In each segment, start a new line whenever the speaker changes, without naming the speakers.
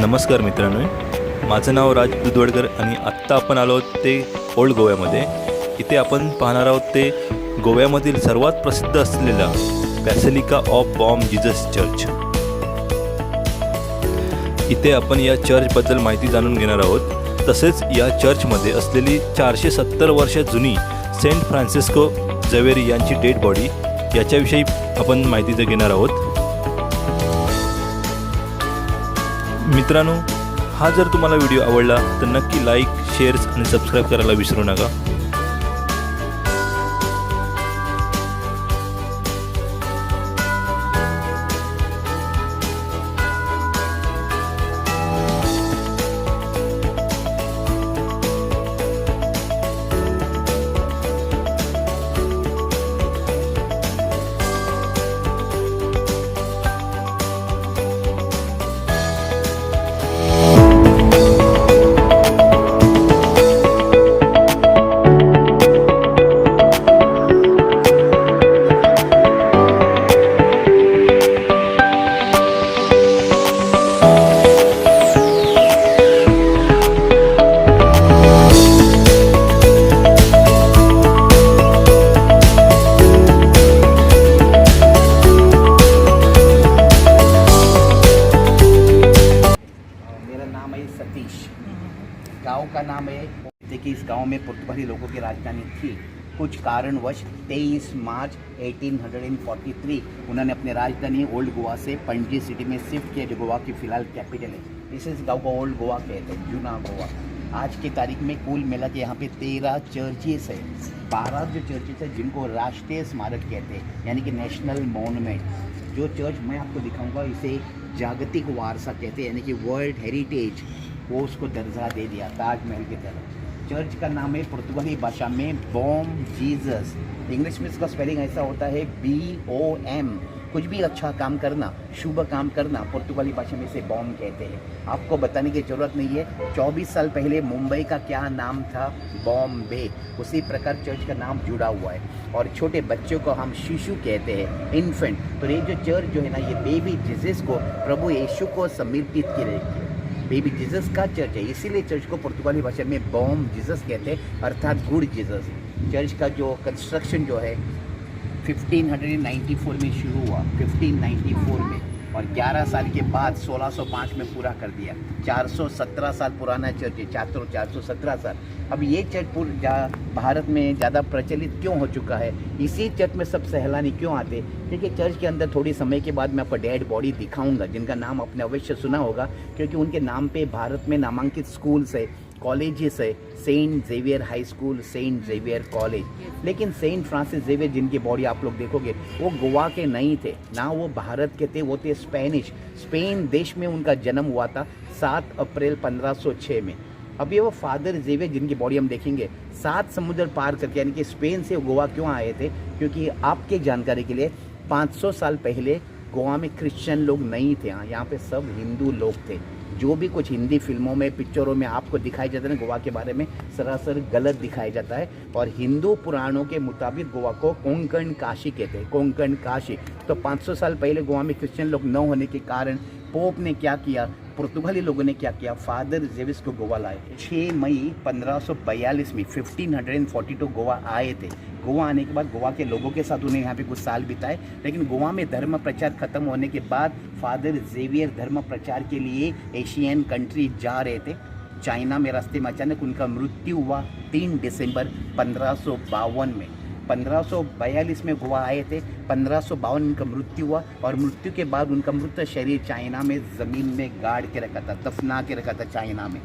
नमस्कार मित्रांनो, माझं नाव राज दुधवडकर आणि आत्ता आपण आलो आहोत ते ओल्ड गोव्यामध्ये. इथे आपण पाहणार आहोत ते गोव्यामधील सर्वात प्रसिद्ध असलेला basilica of Bom Jesus church. इथे आपण या चर्चबद्दल माहिती जाणून घेणार आहोत. तसेच या चर्चमध्ये असलेली 470 वर्ष जुनी सेंट फ्रान्सिस्को झवेरी यांची डेड बॉडी याच्याविषयी आपण माहिती घेणार आहोत. मित्रांनो, हा जर तुम्हाला व्हिडिओ आवडला तर नक्की लाईक, शेअर्स आणि सबस्क्राईब करायला विसरू नका.
सतीश, गांव का नाम है. कि इस गांव में पुर्तगाली लोगों की राजधानी थी. कुछ कारणवश 23 मार्च 1843 उन्होंने अपनी राजधानी ओल्ड गोवा से पणजी सिटी में शिफ्ट किया, जो गोवा की फिलहाल कैपिटल है. इस गांव को ओल्ड गोवा कहते हैं, जूना गोवा. आज की तारीख में कुल मिला के यहाँ पे 13 चर्चेस है. 12 जो चर्चेस है जिनको राष्ट्रीय स्मारक कहते हैं, यानी कि नेशनल मॉन्यूमेंट. जो चर्च मैं आपको दिखाऊंगा इसे जागतिक वारसा कहते हैं, यानी कि वर्ल्ड हेरिटेज, वो उसको दर्जा दे दिया ताजमहल की तरह. चर्च का नाम है पुर्तगाली भाषा में बॉम जीसस. इंग्लिश में इसका स्पेलिंग ऐसा होता है BOM. कुछ भी अच्छा काम करना, शुभ काम करना, पुर्तगाली भाषा में इसे बॉम कहते हैं. आपको बताने की ज़रूरत नहीं है. 24 साल पहले मुंबई का क्या नाम था? बॉम्बे. उसी प्रकार चर्च का नाम जुड़ा हुआ है. और छोटे बच्चों को हम शिशु कहते हैं, इन्फेंट. तो ये जो चर्च जो है ना, ये बेबी जीसस को, प्रभु यीशु को समर्पित की रही है. बेबी जीसस का चर्च है, इसीलिए चर्च को पुर्तगाली भाषा में बॉम जीसस कहते हैं, अर्थात गुड जीसस. चर्च का जो कंस्ट्रक्शन जो है 1594 में शुरू हुआ, 1594 में, और 11 साल के बाद 1605 में पूरा कर दिया. 417 साल पुराना चर्च है, 417 साल. अब ये चर्च भारत में ज़्यादा प्रचलित क्यों हो चुका है? इसी चर्च में सब सैलानी क्यों आते? क्योंकि चर्च के अंदर थोड़ी समय के बाद मैं आपको डेड बॉडी दिखाऊंगा, जिनका नाम आपने अवश्य सुना होगा, क्योंकि उनके नाम पे भारत में नामांकित स्कूल्स है, कॉलेजेस है. Saint Xavier High School, Saint Xavier College. लेकिन सेंट फ्रांसिस जेवियर जिनकी बॉडी आप लोग देखोगे, वो गोवा के नहीं थे ना, वो भारत के थे, वो थे स्पेनिश. स्पेन देश में उनका जन्म हुआ था 7 अप्रैल 1506 में. अभी वो फादर जेवियर जिनकी बॉडी हम देखेंगे 7 समुद्र पार करके, यानी कि स्पेन से गोवा क्यों आए थे? क्योंकि आपके जानकारी के लिए 500 साल पहले गोवा में क्रिश्चियन लोग नहीं थे. यहाँ पे सब हिंदू लोग थे. जो भी कुछ हिंदी फिल्मों में, पिक्चरों में आपको दिखाई जाता है ना, गोवा के बारे में सरासर गलत दिखाया जाता है. और हिंदू पुराणों के मुताबिक गोवा को कोंकण काशी कहते हैं, कोंकण काशी. तो 500 साल पहले गोवा में क्रिश्चियन लोग न होने के कारण पोप ने क्या किया, पुर्तगाली लोगों ने क्या किया, फादर जेविस को गोवा लाए. 6 मई 1542 में 1542 गोवा आए थे. गोवा आने के बाद गोवा के लोगों के साथ उन्हें यहाँ पे कुछ साल बिताए. लेकिन गोवा में धर्म प्रचार खत्म होने के बाद फादर जेवियर धर्म प्रचार के लिए एशियन कंट्री जा रहे थे. चाइना में रास्ते में अचानक उनका मृत्यु हुआ 3 दिसंबर 1552 में. 1542 में गोवा आए थे, 1552 उनका मृत्यु हुआ. और मृत्यु के बाद उनका मृत शरीर चाइना में ज़मीन में गाड़ के रखा था, दफना के रखा था चाइना में.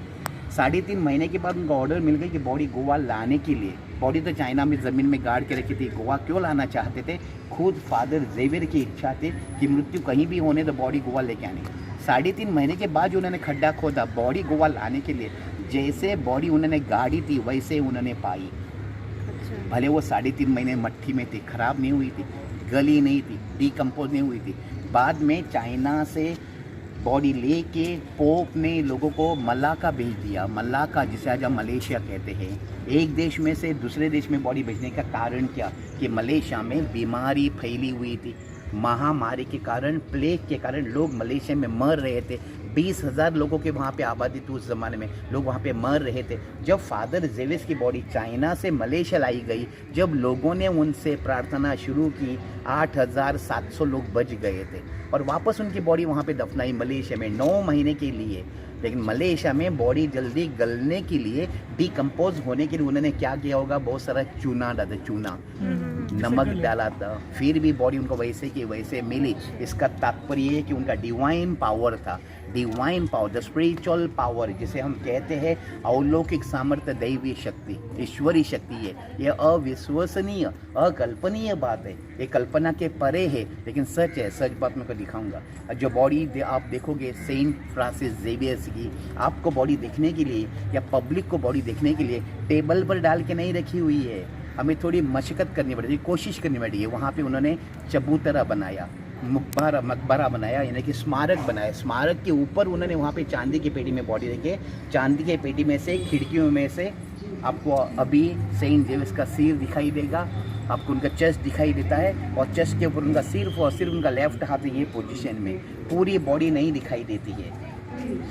3.5 महीने के बाद उनका ऑर्डर मिल गया कि बॉडी गोवा लाने के लिए. बॉडी तो चाइना में ज़मीन में गाड़ के रखी थी, गोवा क्यों लाना चाहते थे? खुद फादर जेवियर की इच्छा थी कि मृत्यु कहीं भी होने तो बॉडी गोवा लेके आने. 3.5 महीने के बाद उन्होंने खड्डा खोदा बॉडी गोवा लाने के लिए. जैसे बॉडी उन्होंने गाड़ी थी वैसे उन्होंने पाई. भले वो 3.5 महीने मट्ठी में थी, ख़राब नहीं हुई थी, गली नहीं थी, डिकम्पोज नहीं हुई थी. बाद में चाइना से बॉडी लेके पोप ने लोगों को मलाका भेज दिया. मलाका जिसे आज हम मलेशिया कहते हैं. एक देश में से दूसरे देश में बॉडी भेजने का कारण क्या कि मलेशिया में बीमारी फैली हुई थी. महामारी के कारण, प्लेग के कारण लोग मलेशिया में मर रहे थे. 20,000 लोगों के वहाँ पे आबादी थी उस ज़माने में, लोग वहाँ पे मर रहे थे। जब फादर जेविस की बॉडी चाइना से मलेशिया लाई गई, जब लोगों ने उनसे प्रार्थना शुरू की, 8,700 लोग बच गए थे और वापस उनकी बॉडी वहाँ पे दफनाई मलेशिया में 9 महीने के लिए। लेकिन मलेशिया में बॉडी जल्दी गलने के लिए, डिकम्पोज होने के लिए उन्होंने क्या किया होगा, बहुत सारा चूना डाला, चूना नमक डाला था, फिर भी बॉडी उनको वैसे की वैसे मिली। इसका तात्पर्य ये है कि उनका डिवाइन पावर था, divine power, the spiritual power, जिसे हम कहते हैं अलौकिक सामर्थ्य, दैवी शक्ति, ईश्वरी शक्ति है। ये अविश्वसनीय, अकल्पनीय बात है, ये कल्पना के परे है, लेकिन सच है, सच बात मैं को दिखाऊंगा। जो बॉडी आप देखोगे सेंट फ्रांसिस जेवियर्स की, आपको बॉडी देखने के लिए या पब्लिक को बॉडी देखने के लिए टेबल पर डाल के नहीं रखी हुई है, हमें थोड़ी मशक्क़त करनी पड़ेगी, कोशिश करनी पड़ेगी। वहाँ पे उन्होंने चबूतरा बनाया, मकबरा बनाया, यानी कि स्मारक बनाया। स्मारक के ऊपर उन्होंने वहाँ पे चांदी की पेटी में बॉडी रखे, चांदी की पेटी में से खिड़कियों में से आपको अभी सेंट जेविस का सिर दिखाई देगा, आपको उनका चेस्ट दिखाई देता है और चेस्ट के ऊपर उनका सिर्फ और सिर्फ उनका लेफ्ट हाथ ये पोजीशन में, पूरी बॉडी नहीं दिखाई देती है।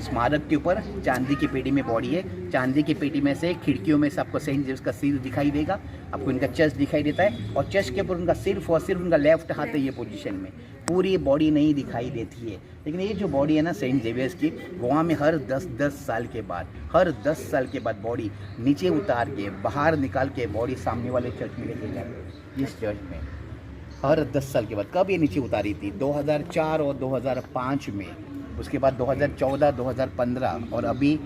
स्मारक के ऊपर चांदी की पेटी में बॉडी है, चांदी की पेटी में से खिड़कियों में से आपको सेंट जेविस का सिर दिखाई देगा, आपको इनका चेस्ट दिखाई देता है और चेस्ट के ऊपर उनका सिर्फ और सिर्फ उनका लेफ्ट हाथ है ये पोजीशन में, पूरी बॉडी नहीं दिखाई देती है। लेकिन ये जो बॉडी है ना सेंट जेवियर्स की, गोवा में हर 10 साल के बाद, हर 10 साल के बाद बॉडी नीचे उतार के बाहर निकाल के बॉडी सामने वाले चर्च में लेके जाते हैं। इस चर्च में हर 10 साल के बाद, कब ये नीचे उतारी थी, 2004 और 2005 में, उसके बाद 2014, 2015 और अभी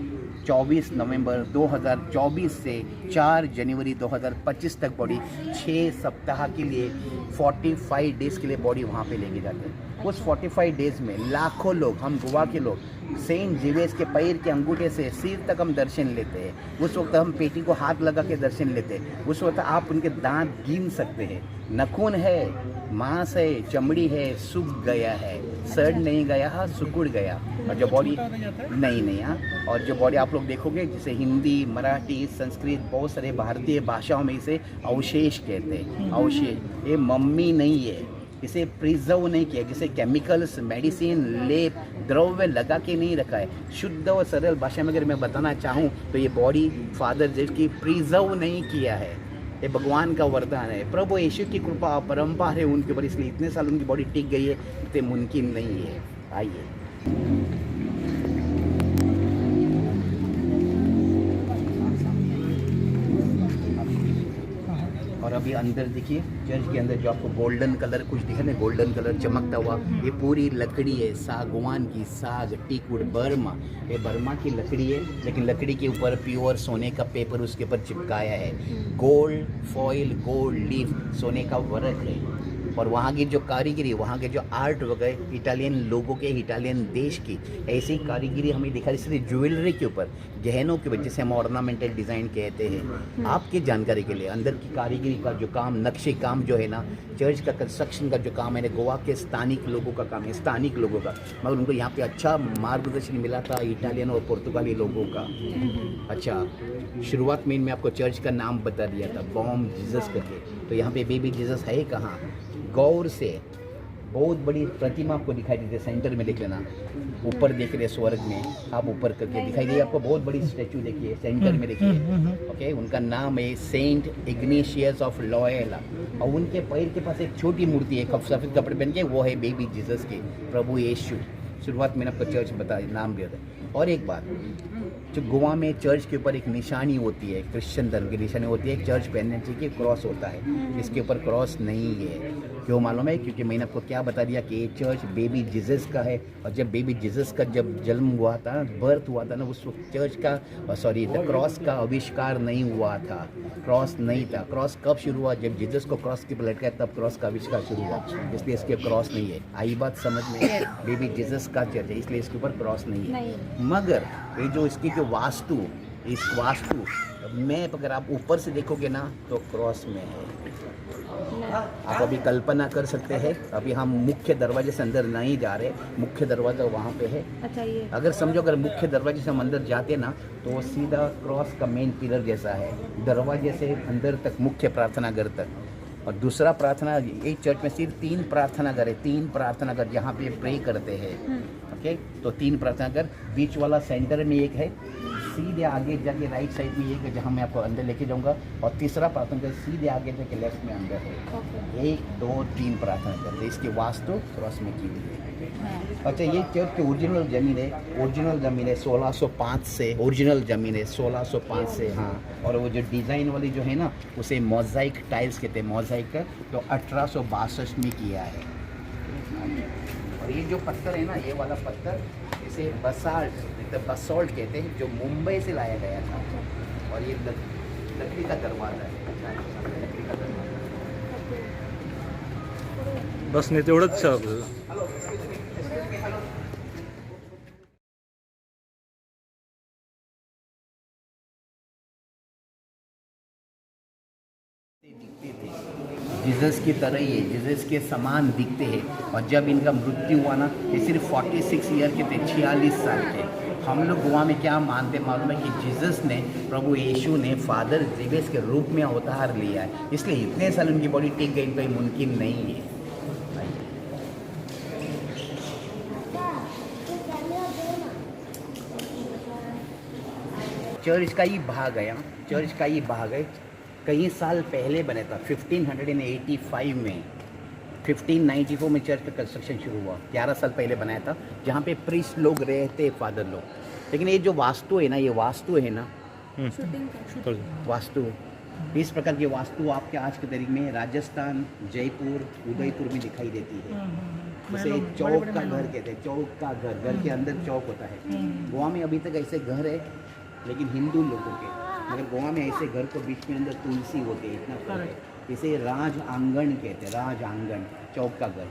24 नवंबर 2024 से 4 जनवरी 2025 तक बॉडी 6 सप्ताह के लिए 45 डेज़ के लिए बॉडी वहाँ पे लेके जाते हैं। उस 45 डेज़ में लाखों लोग, हम गोवा के लोग, सेंट जेवियर्स के पैर के अंगूठे से सिर तक हम दर्शन लेते हैं। उस वक्त हम पेटी को हाथ लगा के दर्शन लेते हैं। उस वक्त आप उनके दांत गिन सकते हैं, नखून है, मांस है, चमड़ी है, सूख गया है, सड़ नहीं गया, हाँ सिकुड़ गया। और जो बॉडी नहीं हाँ, और जो बॉडी आप लोग देखोगे, जैसे हिंदी, मराठी, संस्कृत, बहुत सारे भारतीय भाषाओं में इसे अवशेष कहते हैं। अवशेष, ये मम्मी नहीं है, इसे प्रिजर्व नहीं किया, जिसे केमिकल्स, मेडिसिन, लेप, द्रव्य लगा के नहीं रखा है। शुद्ध और सरल भाषा में अगर मैं बताना चाहूँ तो ये बॉडी फादर जेवियर्स की प्रिजर्व नहीं किया है, ये भगवान का वरदान है, प्रभु यीशु की कृपा परंपरा है उनके ऊपर, इसलिए इतने साल उनकी बॉडी टिक गई है, इतने मुमकिन नहीं है। आइए और अभी अंदर देखिए, चर्च के अंदर जो आपको गोल्डन कलर कुछ दिखा ना, गोल्डन कलर चमकता हुआ, ये पूरी लकड़ी है सागवान की, साग, टीकवुड, बर्मा, ये बर्मा की लकड़ी है, लेकिन लकड़ी के ऊपर प्योर सोने का पेपर उसके ऊपर चिपकाया है, गोल्ड फॉइल, गोल्ड लीफ, सोने का वर्क है। और वहाँ की जो कारीगरी, वहाँ के जो आर्ट वगैरह, इटालियन लोगों के, इटालियन देश की ऐसी कारीगरी हमें दिखा, इसलिए ज्वेलरी के ऊपर, गहनों के ऊपर, जिसे हम ऑर्नामेंटल डिज़ाइन कहते हैं। आपकी जानकारी के लिए अंदर की कारीगरी का जो काम, नक्शे काम जो है ना, चर्च का कंस्ट्रक्शन का जो काम है ना, गोवा के स्थानिक लोगों का काम है, स्थानिक लोगों का, मगर उनको यहाँ पे अच्छा मार्गदर्शन मिला था इटालियन और पुर्तगाली लोगों का। अच्छा, शुरुआत में मैं आपको चर्च का नाम बता दिया था, बॉम जीसस करके, तो यहाँ पे बेबी जीसस है कहाँ, गौर से बहुत बड़ी प्रतिमा आपको दिखाई देती है, सेंटर में देख लेना, ऊपर देख रहे स्वर्ग में, आप ऊपर करके दिखाई दे आपको, बहुत बड़ी स्टैचू देखिए, सेंटर में देखिए। ओके, उनका नाम है सेंट इग्नेशियस ऑफ लॉयला, और उनके पैर के पास एक छोटी मूर्ति है, सफ़ेद कपड़े पहन के, वो है बेबी जीसस के, प्रभु यीशु। शुरुआत में आपको चर्च बता नाम दिया था। और एक बात, जो गोवा में चर्च के ऊपर एक निशानी होती है, क्रिश्चियन धर्म की निशानी होती है, चर्च पहनने चाहिए, क्रॉस होता है, इसके ऊपर क्रॉस नहीं है। क्यों मालूम है? क्योंकि मैंने आपको क्या बता दिया कि ये चर्च बेबी जीसस का है, और जब बेबी जीसस का जब जन्म हुआ था, बर्थ हुआ था ना, उस वक्त चर्च का द क्रॉस का आविष्कार नहीं हुआ था, क्रॉस नहीं था। क्रॉस कब शुरू हुआ? जब जीसस को क्रॉस के ऊपर लटकाया, तब क्रॉस का आविष्कार शुरू हुआ, इसलिए इसके क्रॉस नहीं है। आई बात समझ में? बेबी जीसस का चर्च है, इसलिए इसके ऊपर क्रॉस नहीं है। मगर ये जो इसकी जो वास्तु, इस वास्तु में अगर आप ऊपर से देखोगे ना, तो क्रॉस में है। आप अभी कल्पना कर सकते हैं, अभी हम मुख्य दरवाजे से अंदर नहीं जा रहे, मुख्य दरवाजा वहाँ पे है।
अच्छा, ये
अगर समझो, अगर मुख्य दरवाजे से हम अंदर जाते ना, तो सीधा क्रॉस का मेन पिलर जैसा है, दरवाजे से अंदर तक, मुख्य प्रार्थना घर तक। और दूसरा प्रार्थना, एक चर्च में सिर्फ 3 प्रार्थना घर है, 3 प्रार्थना घर जहाँ पे प्रे करते हैं। ओके, तो 3 प्रार्थना घर, बीच वाला सेंटर में एक है, सीधे आगे जाके राइट साइड में एक है जहाँ मैं आपको अंदर लेके जाऊँगा, और तीसरा प्रार्थना घर सीधे आगे जाके लेफ्ट में अंदर है। 1 2 3 प्रार्थना घर, इसकी वास्तु क्रॉस में की हुई है। अच्छा, ये चर्च की ओरिजिनल ज़मीन है 1605 से, ओरिजिनल ज़मीन है 1605 से। हाँ, और वो जो डिज़ाइन वाली जो है ना, उसे मोज़ाइक टाइल्स कहते हैं, मोज़ाइक का, तो 1862 में किया है। और ये जो पत्थर है ना, ये वाला पत्थर, इसे बसॉल्ट कहते हैं, जो मुंबई से लाया गया था। और ये लकड़ी का दरवाज़ा है, लकड़ी का दरवाज़ा।
बस नाही तेवढंच
जीसस की तरह ही है, जीसस के समान दिखते हैं। और जब इनका मृत्यु हुआ ना, ये सिर्फ 46 ईयर के थे, 46 साल के। हम लोग गोवा में क्या मानते मालूम है कि जीसस ने, प्रभु यीशु ने फादर जेबस के रूप में अवतार लिया है, इसलिए इतने साल उनकी बॉडी टिक गई, कोई मुमकिन नहीं है। चर्च का ही भाग है, चर्च का ही भाग है, कई साल पहले बना था, 1585 में, 1594 में चर्च का कंस्ट्रक्शन शुरू हुआ, 11 साल पहले बनाया था, जहाँ पे प्रीस्ट लोग रहते, फादर लोग। लेकिन ये जो वास्तु है ना, ये वास्तु है ना, वास्तु, इस प्रकार की वास्तु आपके आज के तारीख में राजस्थान, जयपुर, उदयपुर में दिखाई देती है। जैसे चौक का घर कहते हैं, चौक का घर के अंदर चौक होता है। गोवा में अभी तक ऐसे घर है, लेकिन हिंदू लोगों के, मगर गोवा में ऐसे घर को बीच में अंदर तुलसी होते हैं, इतना। इसे राज आंगन कहते हैं, राज आंगन, चौक का घर।